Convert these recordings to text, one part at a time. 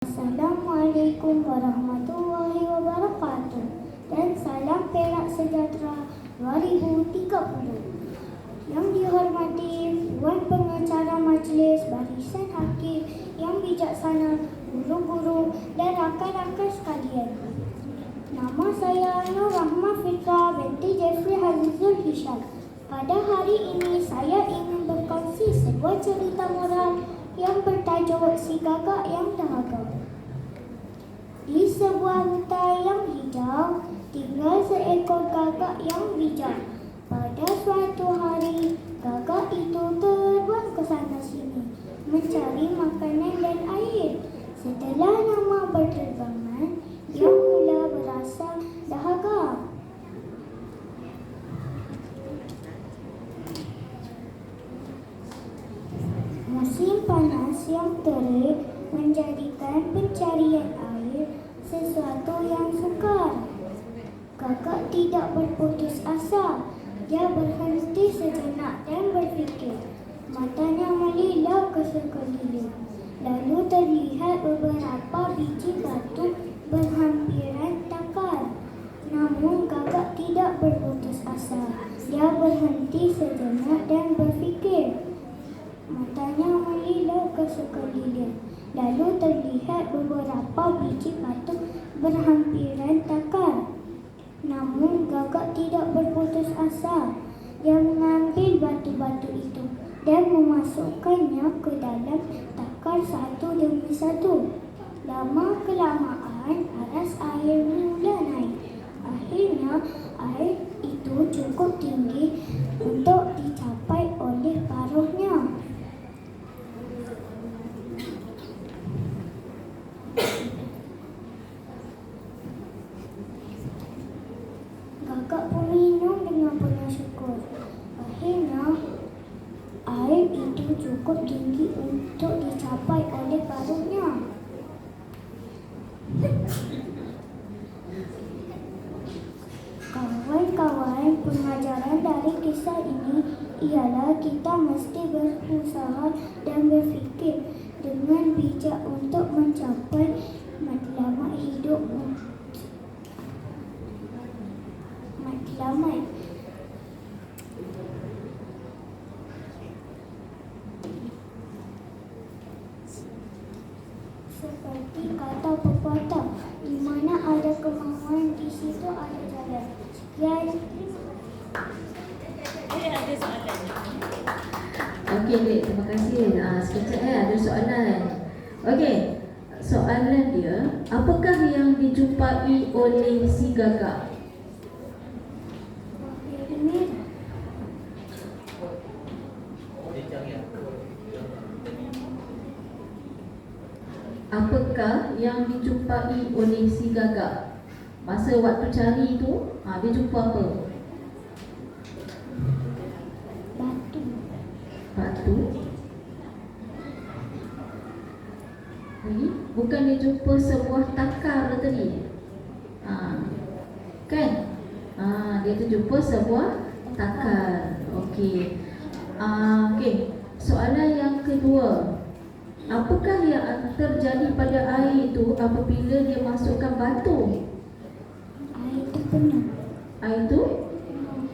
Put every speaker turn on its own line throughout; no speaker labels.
Assalamualaikum warahmatullahi wabarakatuh dan salam Perak Sejahtera 2030. Yang dihormati Puan Pengacara Majlis Barisan Hakim yang bijaksana, guru-guru dan rakan-rakan sekalian. Nama saya Nur Rahma Fitra binti Jeffrey Hazizul Hisham. Pada hari ini saya ingin berkongsi sebuah cerita moral yang bertajuk Si Gagak yang Dahaga. Di sebuah hutan yang hijau, tinggal seekor gagak yang bijak. Pada suatu hari, gagak itu terbang ke sana sini, mencari makanan dan air. Setelah lama berterbangan, dia mula berasa dahaga. Musim panas yang terik menjadikan pencarian air sesuatu yang sukar. Gagak tidak berputus asa. Dia berhenti sejenak dan berfikir. Matanya melilau ke sekeliling. Lalu terlihat beberapa biji batu berhampiran takar. Namun gagak tidak berputus asa. Dia berhenti sejenak dan berfikir. Matanya melilau ke sekeliling. Lalu terlihat beberapa biji batu berhampiran takar. Namun gagak tidak berputus asa. Dia mengambil batu-batu itu dan memasukkannya ke dalam takar satu demi satu. Lama-kelamaan aras air mula naik. Akhirnya air itu cukup tinggi untuk dicapai oleh paruhnya. Gagak pun minum dengan penuh syukur. Akhirnya, air itu cukup tinggi untuk dicapai oleh paruhnya. Kawan-kawan, pengajaran dari kisah ini ialah kita mesti berusaha dan berfikir dengan bijak untuk mencapai matlamat hidup. Seperti kata pepatah, di mana ada kemauan, di situ ada jalan. Sekian.
Ada soalan.
Okey, Dek. Terima kasih. Sekejap ada soalan. Okey. Soalan dia, apakah yang dijumpai oleh si gagak? Apakah yang dijumpai oleh si gagak? Masa waktu cari tu, dia jumpa apa?
Batu.
Batu. Bukan dia jumpa sebuah takar tadi. Kan? Dia tu jumpa sebuah takar. Okey. Okey. Soalan yang kedua. Apakah yang terjadi pada air itu apabila dia masukkan batu?
Air itu penuh.
Air itu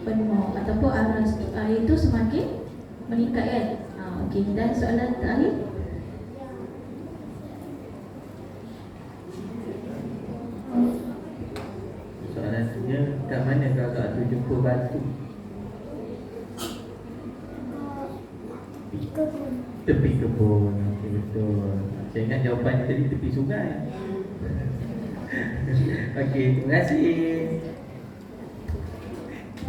penuh ataupun aras air itu semakin meningkat kan? Okey. Dan soalan terakhir.
Soalan dia, kat mana gagak tu jumpa batu?
Di kebun.
Tepi kebun. Okey, betul. Saya ingat jawapan tadi tepi sungai. Okey, terima kasih.